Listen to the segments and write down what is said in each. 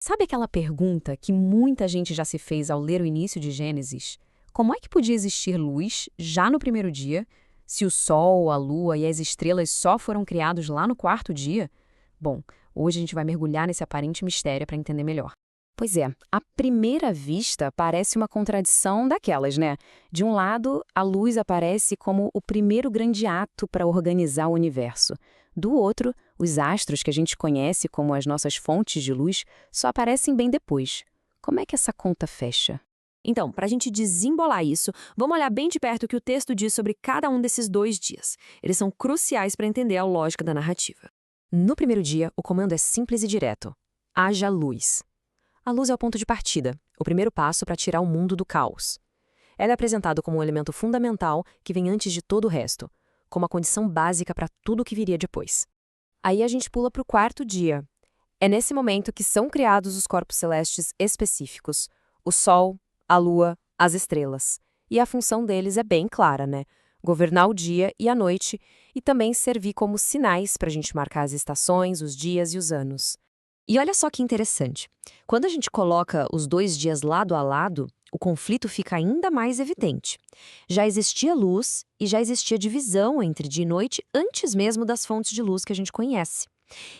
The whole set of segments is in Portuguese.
Sabe aquela pergunta que muita gente já se fez ao ler o início de Gênesis? Como é que podia existir luz já no primeiro dia, se o Sol, a Lua e as estrelas só foram criados lá no quarto dia? Bom, hoje a gente vai mergulhar nesse aparente mistério para entender melhor. Pois é, à primeira vista parece uma contradição daquelas, né? De um lado, a luz aparece como o primeiro grande ato para organizar o universo. Do outro, os astros que a gente conhece como as nossas fontes de luz só aparecem bem depois. Como é que essa conta fecha? Então, para a gente desembolar isso, vamos olhar bem de perto o que o texto diz sobre cada um desses 2 dias. Eles são cruciais para entender a lógica da narrativa. No primeiro dia, o comando é simples e direto. Haja luz. A luz é o ponto de partida, o primeiro passo para tirar o mundo do caos. Ela é apresentada como um elemento fundamental que vem antes de todo o resto, como a condição básica para tudo o que viria depois. Aí a gente pula para o quarto dia. É nesse momento que são criados os corpos celestes específicos, o Sol, a Lua, as estrelas. E a função deles é bem clara, né? Governar o dia e a noite e também servir como sinais para a gente marcar as estações, os dias e os anos. E olha só que interessante. Quando a gente coloca os 2 dias lado a lado, o conflito fica ainda mais evidente. Já existia luz e já existia divisão entre dia e noite antes mesmo das fontes de luz que a gente conhece.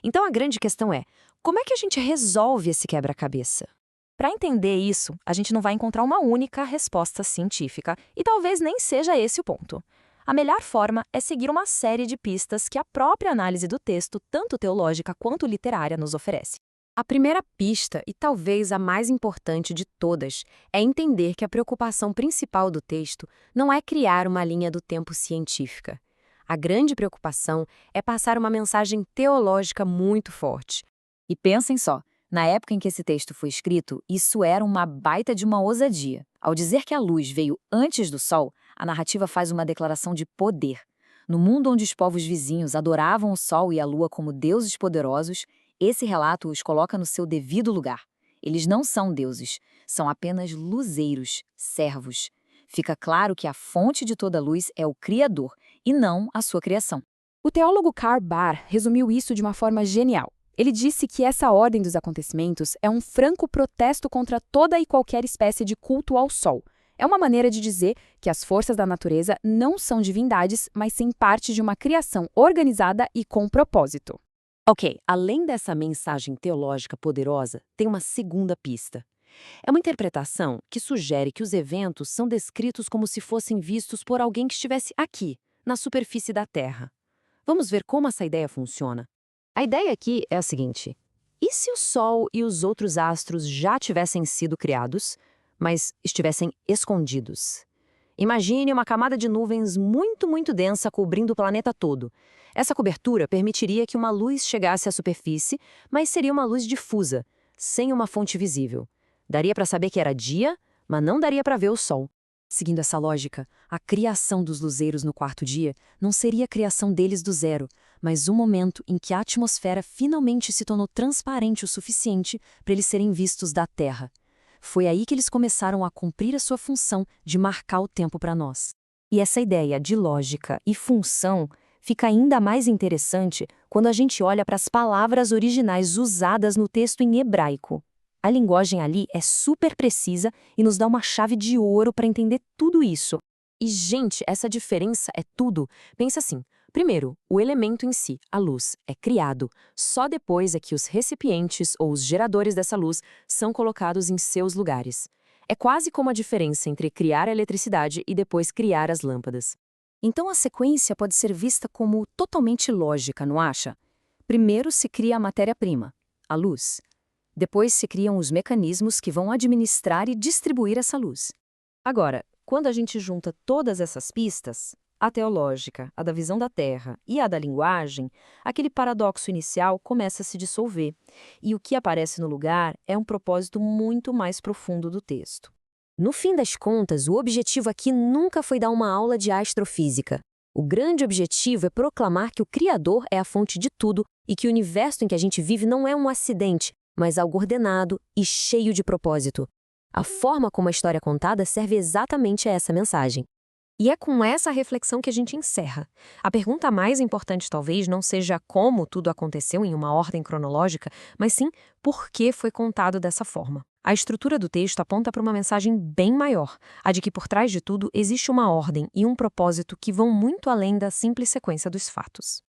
Então a grande questão é, como é que a gente resolve esse quebra-cabeça? Para entender isso, a gente não vai encontrar uma única resposta científica, e talvez nem seja esse o ponto. A melhor forma é seguir uma série de pistas que a própria análise do texto, tanto teológica quanto literária, nos oferece. A primeira pista, e talvez a mais importante de todas, é entender que a preocupação principal do texto não é criar uma linha do tempo científica. A grande preocupação é passar uma mensagem teológica muito forte. E pensem só, na época em que esse texto foi escrito, isso era uma baita de uma ousadia. Ao dizer que a luz veio antes do Sol, a narrativa faz uma declaração de poder. No mundo onde os povos vizinhos adoravam o Sol e a Lua como deuses poderosos, esse relato os coloca no seu devido lugar. Eles não são deuses, são apenas luzeiros, servos. Fica claro que a fonte de toda luz é o Criador, e não a sua criação. O teólogo Karl Barth resumiu isso de uma forma genial. Ele disse que essa ordem dos acontecimentos é um franco protesto contra toda e qualquer espécie de culto ao Sol. É uma maneira de dizer que as forças da natureza não são divindades, mas sim parte de uma criação organizada e com propósito. Ok, além dessa mensagem teológica poderosa, tem uma segunda pista. É uma interpretação que sugere que os eventos são descritos como se fossem vistos por alguém que estivesse aqui, na superfície da Terra. Vamos ver como essa ideia funciona. A ideia aqui é a seguinte: e se o Sol e os outros astros já tivessem sido criados, mas estivessem escondidos? Imagine uma camada de nuvens muito densa cobrindo o planeta todo. Essa cobertura permitiria que uma luz chegasse à superfície, mas seria uma luz difusa, sem uma fonte visível. Daria para saber que era dia, mas não daria para ver o Sol. Seguindo essa lógica, a criação dos luzeiros no quarto dia não seria a criação deles do zero, mas um momento em que a atmosfera finalmente se tornou transparente o suficiente para eles serem vistos da Terra. Foi aí que eles começaram a cumprir a sua função de marcar o tempo para nós. E essa ideia de lógica e função fica ainda mais interessante quando a gente olha para as palavras originais usadas no texto em hebraico. A linguagem ali é super precisa e nos dá uma chave de ouro para entender tudo isso. E, gente, essa diferença é tudo. Pensa assim. Primeiro, o elemento em si, a luz, é criado. Só depois é que os recipientes ou os geradores dessa luz são colocados em seus lugares. É quase como a diferença entre criar a eletricidade e depois criar as lâmpadas. Então a sequência pode ser vista como totalmente lógica, não acha? Primeiro se cria a matéria-prima, a luz. Depois se criam os mecanismos que vão administrar e distribuir essa luz. Agora, quando a gente junta todas essas pistas, a teológica, a da visão da Terra e a da linguagem, aquele paradoxo inicial começa a se dissolver, e o que aparece no lugar é um propósito muito mais profundo do texto. No fim das contas, o objetivo aqui nunca foi dar uma aula de astrofísica. O grande objetivo é proclamar que o Criador é a fonte de tudo e que o universo em que a gente vive não é um acidente, mas algo ordenado e cheio de propósito. A forma como a história é contada serve exatamente a essa mensagem. E é com essa reflexão que a gente encerra. A pergunta mais importante talvez não seja como tudo aconteceu em uma ordem cronológica, mas sim por que foi contado dessa forma. A estrutura do texto aponta para uma mensagem bem maior, a de que por trás de tudo existe uma ordem e um propósito que vão muito além da simples sequência dos fatos.